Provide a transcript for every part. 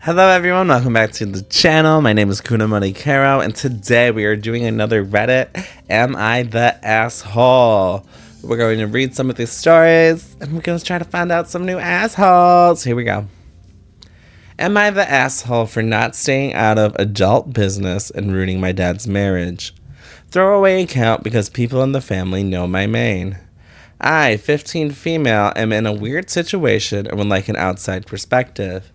Hello everyone, welcome back to the channel. My name is Kunamoni Karo, and today we are doing another Reddit Am I the Asshole? We're going to read some of these stories, and we're going to try to find out some new assholes. Here we go. Am I the asshole for not staying out of adult business and ruining my dad's marriage? Throwaway account because people in the family know my main. I, 15 female, am in a weird situation and would like an outside perspective.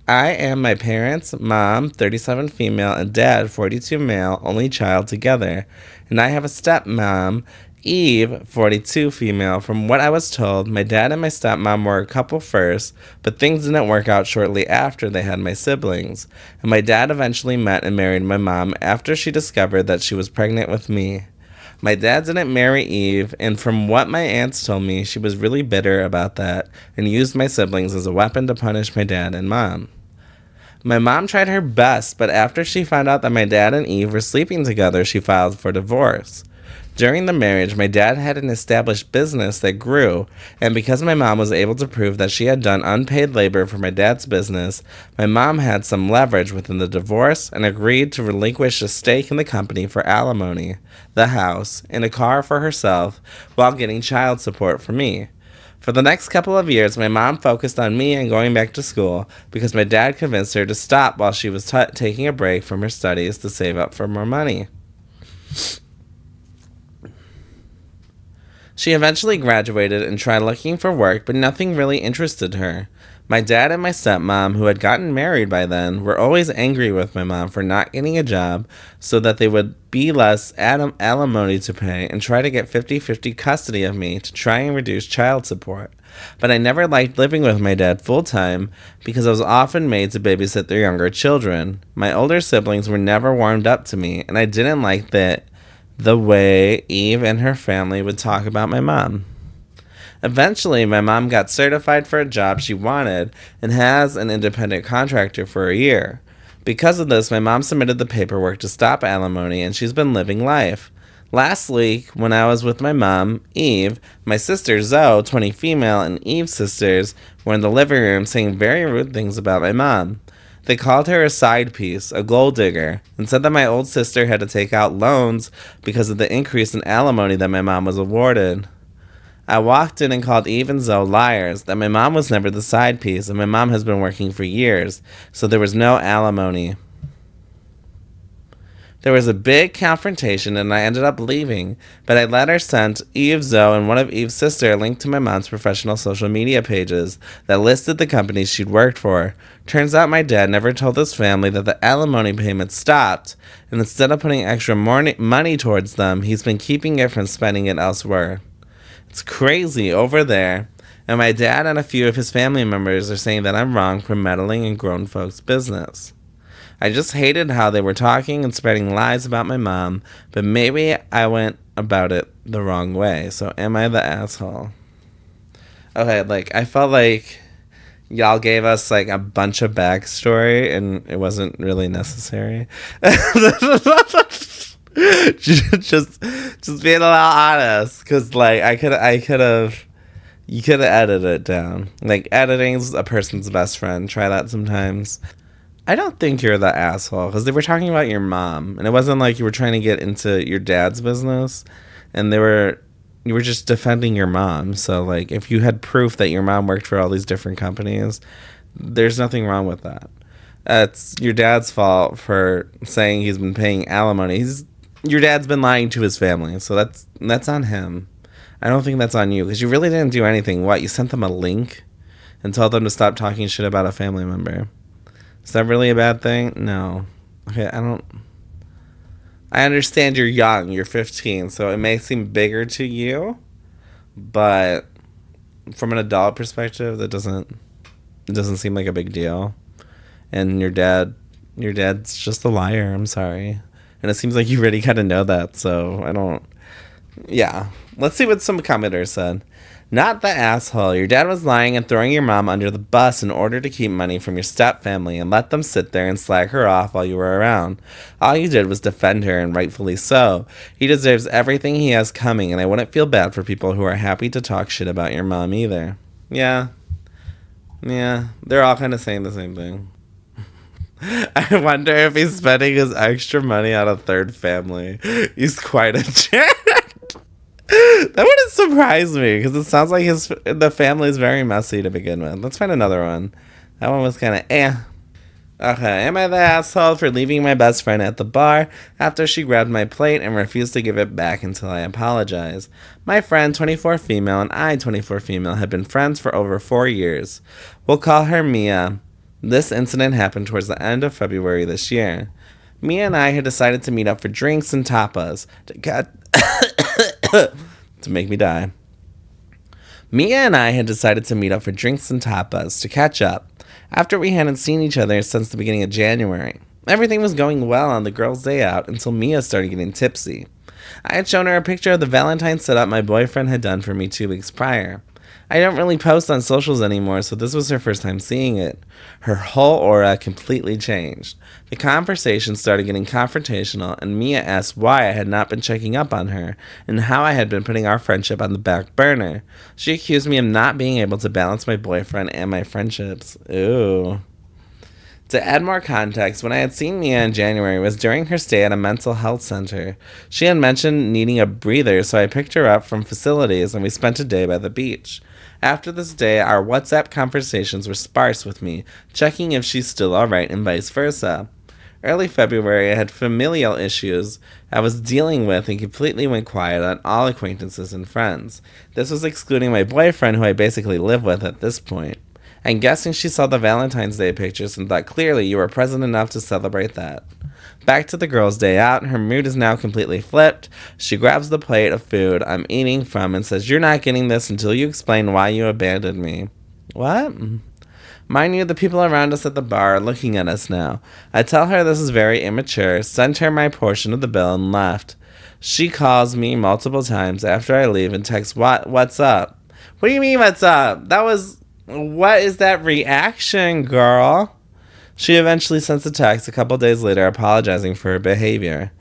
I am my parents, mom, 37 female, and dad, 42 male, only child together. And I have a stepmom, Eve, 42 female. From what I was told, my dad and my stepmom were a couple first, but things didn't work out shortly after they had my siblings. And my dad eventually met and married my mom after she discovered that she was pregnant with me. My dad didn't marry Eve, and from what my aunts told me, she was really bitter about that and used my siblings as a weapon to punish my dad and mom. My mom tried her best, but after she found out that my dad and Eve were sleeping together, she filed for divorce. During the marriage, my dad had an established business that grew, and because my mom was able to prove that she had done unpaid labor for my dad's business, my mom had some leverage within the divorce and agreed to relinquish a stake in the company for alimony, the house, and a car for herself, while getting child support for me. For the next couple of years, my mom focused on me and going back to school because my dad convinced her to stop while she was taking a break from her studies to save up for more money. She eventually graduated and tried looking for work, but nothing really interested her. My dad and my stepmom, who had gotten married by then, were always angry with my mom for not getting a job so that they would be less alimony to pay and try to get 50-50 custody of me to try and reduce child support. But I never liked living with my dad full-time because I was often made to babysit their younger children. My older siblings were never warmed up to me, and I didn't like the way Eve and her family would talk about my mom. Eventually, my mom got certified for a job she wanted and has an independent contractor for a year. Because of this, my mom submitted the paperwork to stop alimony, and she's been living life. Last week, when I was with my mom, Eve, my sister Zoe, 20 female, and Eve's sisters were in the living room saying very rude things about my mom. They called her a side piece, a gold digger, and said that my old sister had to take out loans because of the increase in alimony that my mom was awarded. I walked in and called Eve and Zoe liars, that my mom was never the side piece, and my mom has been working for years, so there was no alimony. There was a big confrontation, and I ended up leaving, but I later sent Eve, Zoe, and one of Eve's sister a link to my mom's professional social media pages that listed the companies she'd worked for. Turns out my dad never told his family that the alimony payment stopped, and instead of putting extra money towards them, he's been keeping it from spending it elsewhere. It's crazy over there, and my dad and a few of his family members are saying that I'm wrong for meddling in grown folks' business. I just hated how they were talking and spreading lies about my mom, but maybe I went about it the wrong way, so am I the asshole? Okay, I felt like y'all gave us, a bunch of backstory, and it wasn't really necessary. just being a little honest, because I could have, you could have edited it down. Editing's a person's best friend. Try that sometimes. I don't think you're the asshole, because they were talking about your mom, and it wasn't like you were trying to get into your dad's business, and you were just defending your mom. So if you had proof that your mom worked for all these different companies, there's nothing wrong with that. It's your dad's fault for saying he's been paying alimony. Your dad's been lying to his family, so that's on him. I don't think that's on you, because you really didn't do anything. What, you sent them a link and told them to stop talking shit about a family member? Is that really a bad thing? No. Okay, I understand you're young, you're 15, so it may seem bigger to you, but from an adult perspective, it doesn't seem like a big deal. And your dad's just a liar, I'm sorry. And it seems like you already kind of know that, so yeah. Let's see what some commenters said. Not the asshole. Your dad was lying and throwing your mom under the bus in order to keep money from your stepfamily and let them sit there and slag her off while you were around. All you did was defend her, and rightfully so. He deserves everything he has coming, and I wouldn't feel bad for people who are happy to talk shit about your mom either. Yeah. They're all kind of saying the same thing. I wonder if he's spending his extra money on a third family. He's quite a jerk. That wouldn't surprise me because it sounds like the family is very messy to begin with. Let's find another one. That one was kind of Okay, am I the asshole for leaving my best friend at the bar after she grabbed my plate and refused to give it back until I apologized? My friend, 24 female, and I, 24 female, had been friends for over 4 years. We'll call her Mia. This incident happened towards the end of February this year. Mia and I had decided to meet up for drinks and tapas to make me die. Mia and I had decided to meet up for drinks and tapas to catch up after we hadn't seen each other since the beginning of January. Everything was going well on the girls' day out until Mia started getting tipsy. I had shown her a picture of the Valentine's setup my boyfriend had done for me 2 weeks prior. I don't really post on socials anymore, so this was her first time seeing it. Her whole aura completely changed. The conversation started getting confrontational, and Mia asked why I had not been checking up on her, and how I had been putting our friendship on the back burner. She accused me of not being able to balance my boyfriend and my friendships. Ooh. To add more context, when I had seen Mia in January was during her stay at a mental health center. She had mentioned needing a breather, so I picked her up from facilities and we spent a day by the beach. After this day, our WhatsApp conversations were sparse with me, checking if she's still alright and vice versa. Early February, I had familial issues I was dealing with and completely went quiet on all acquaintances and friends. This was excluding my boyfriend, who I basically live with at this point. I'm guessing she saw the Valentine's Day pictures and thought clearly you were present enough to celebrate that. Back to the girls' day out, her mood is now completely flipped. She grabs the plate of food I'm eating from and says, "You're not getting this until you explain why you abandoned me." What? Mind you, the people around us at the bar are looking at us now. I tell her this is very immature, sent her my portion of the bill, and left. She calls me multiple times after I leave and texts, What's up? What do you mean, what's up? What is that reaction, girl? She eventually sends a text a couple days later apologizing for her behavior.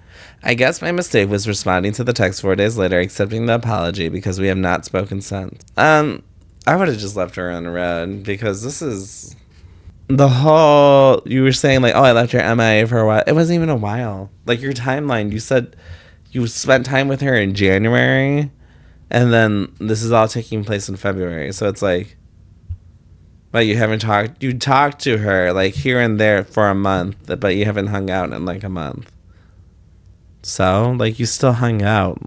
I guess my mistake was responding to the text 4 days later, accepting the apology because we have not spoken since. I would have just left her on red because this is the whole, you were saying like, oh, I left her MIA for a while. It wasn't even a while. Like your timeline, you said you spent time with her in January and then this is all taking place in February. So it's like, but you talked to her like here and there for a month, but you haven't hung out in like a month. So like you still hung out.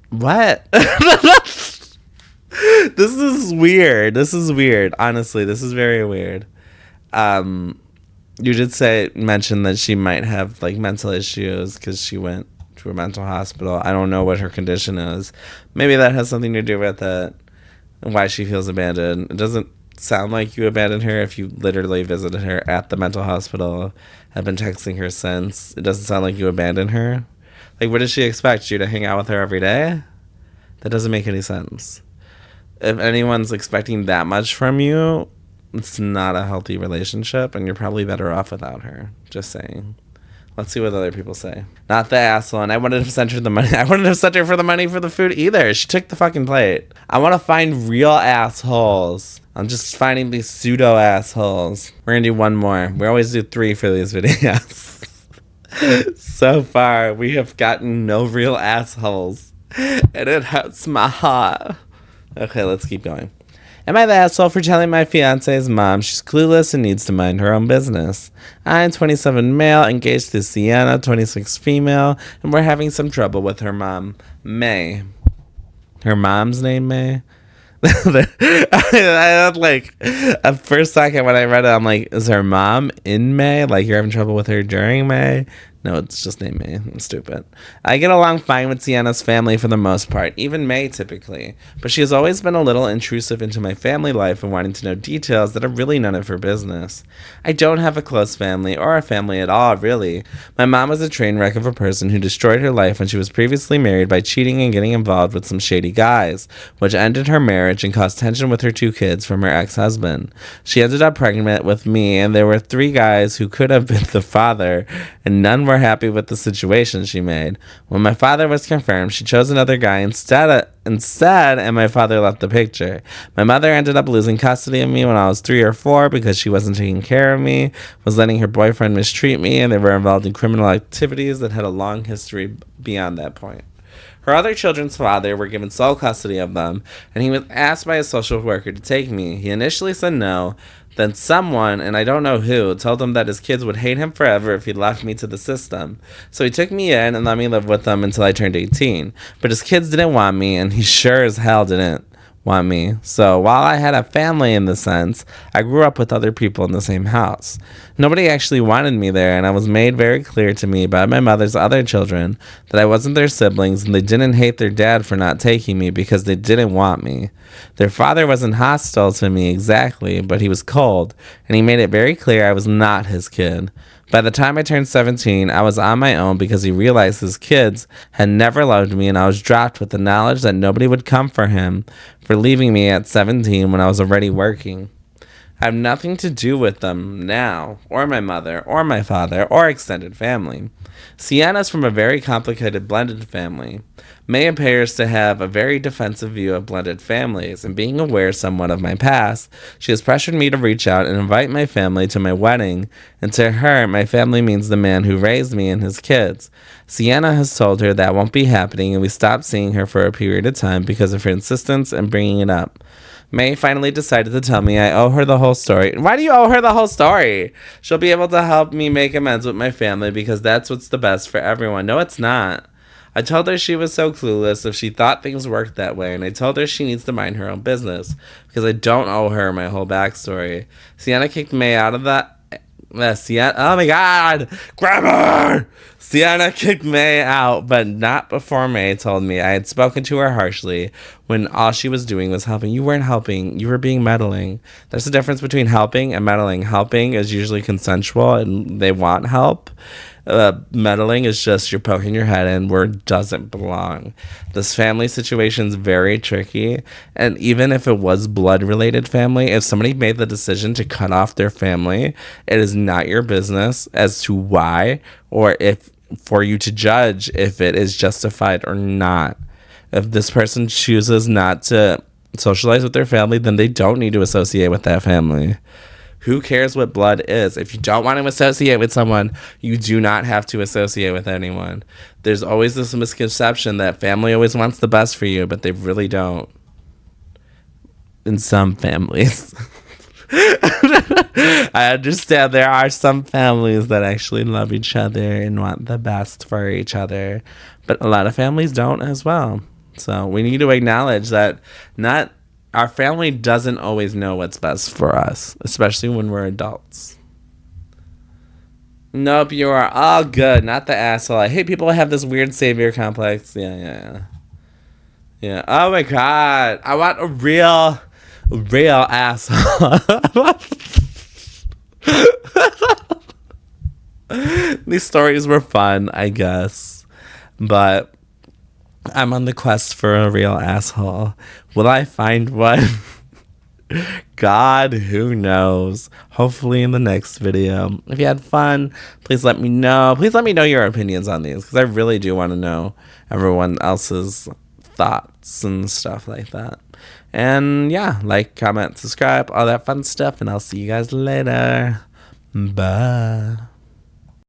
What? This is weird. Honestly, this is very weird. You did mention that she might have like mental issues because she went to a mental hospital. I don't know what her condition is. Maybe that has something to do with it and why she feels abandoned. It doesn't sound like you abandoned her if you literally visited her at the mental hospital, have been texting her since. It doesn't sound like you abandoned her. Like, what does she expect? You to hang out with her every day? That doesn't make any sense. If anyone's expecting that much from you, it's not a healthy relationship, and you're probably better off without her. Just saying. Let's see what other people say. Not the asshole, and I wouldn't have sent her the money. I wouldn't have sent her for the money for the food either. She took the fucking plate. I want to find real assholes. I'm just finding these pseudo assholes. We're gonna do one more. We always do 3 for these videos. So far, we have gotten no real assholes, and it hurts my heart. Okay, let's keep going. Am I the asshole for telling my fiance's mom she's clueless and needs to mind her own business? I'm 27 male, engaged to Sienna, 26 female, and we're having some trouble with her mom, May. Her mom's name, May? I had like a first second when I read it, I'm like, is her mom in May? Like you're having trouble with her during May? No, it's just named May. I'm stupid. I get along fine with Sienna's family for the most part, even May typically, but she has always been a little intrusive into my family life and wanting to know details that are really none of her business. I don't have a close family or a family at all, really. My mom was a train wreck of a person who destroyed her life when she was previously married by cheating and getting involved with some shady guys, which ended her marriage and caused tension with her 2 kids from her ex-husband. She ended up pregnant with me, and there were 3 guys who could have been the father, and none were more happy with the situation she made. When my father was confirmed, she chose another guy instead, and my father left the picture. My mother ended up losing custody of me when I was 3 or 4 because she wasn't taking care of me, was letting her boyfriend mistreat me, and they were involved in criminal activities that had a long history beyond that point. Her other children's father were given sole custody of them, and he was asked by a social worker to take me. He initially said no. Then someone, and I don't know who, told him that his kids would hate him forever if he left me to the system. So he took me in and let me live with them until I turned 18. But his kids didn't want me, and he sure as hell didn't want me. So while I had a family in the sense, I grew up with other people in the same house. Nobody actually wanted me there, and it was made very clear to me by my mother's other children that I wasn't their siblings, and they didn't hate their dad for not taking me because they didn't want me. Their father wasn't hostile to me exactly, but he was cold, and he made it very clear I was not his kid. By the time I turned 17, I was on my own because he realized his kids had never loved me, and I was dropped with the knowledge that nobody would come for him for leaving me at 17 when I was already working. I have nothing to do with them now, or my mother, or my father, or extended family. Sienna's from a very complicated blended family. May appears to have a very defensive view of blended families, and being aware somewhat of my past, she has pressured me to reach out and invite my family to my wedding, and to her, my family means the man who raised me and his kids. Sienna has told her that won't be happening, and we stopped seeing her for a period of time because of her insistence in bringing it up. May finally decided to tell me I owe her the whole story. Why do you owe her the whole story? She'll be able to help me make amends with my family because that's what's the best for everyone. No, it's not. I told her she was so clueless if she thought things worked that way, and I told her she needs to mind her own business because I don't owe her my whole backstory. Sienna kicked May out of that. Sienna, oh my God, grab her! Sienna kicked May out, but not before May told me I had spoken to her harshly when all she was doing was helping. You weren't helping, you were being meddling. There's a difference between helping and meddling. Helping is usually consensual and they want help. Meddling is just you're poking your head in where it doesn't belong. This family situation is very tricky, and even if it was blood related family, if somebody made the decision to cut off their family, it is not your business as to why, or if for you to judge if it is justified or not. If this person chooses not to socialize with their family, then they don't need to associate with that family. Who cares what blood is? If you don't want to associate with someone, you do not have to associate with anyone. There's always this misconception that family always wants the best for you, but they really don't. In some families. I understand there are some families that actually love each other and want the best for each other, but a lot of families don't as well. So we need to acknowledge that not our family doesn't always know what's best for us, especially when we're adults. Nope, you are all good, not the asshole. I hate people who have this weird savior complex. Yeah. Oh my God, I want a real asshole. These stories were fun, I guess, but I'm on the quest for a real asshole. Will I find one? God, who knows? Hopefully in the next video. If you had fun, please let me know. Please let me know your opinions on these, because I really do want to know everyone else's thoughts and stuff like that. And yeah, like, comment, subscribe, all that fun stuff, and I'll see you guys later. Bye.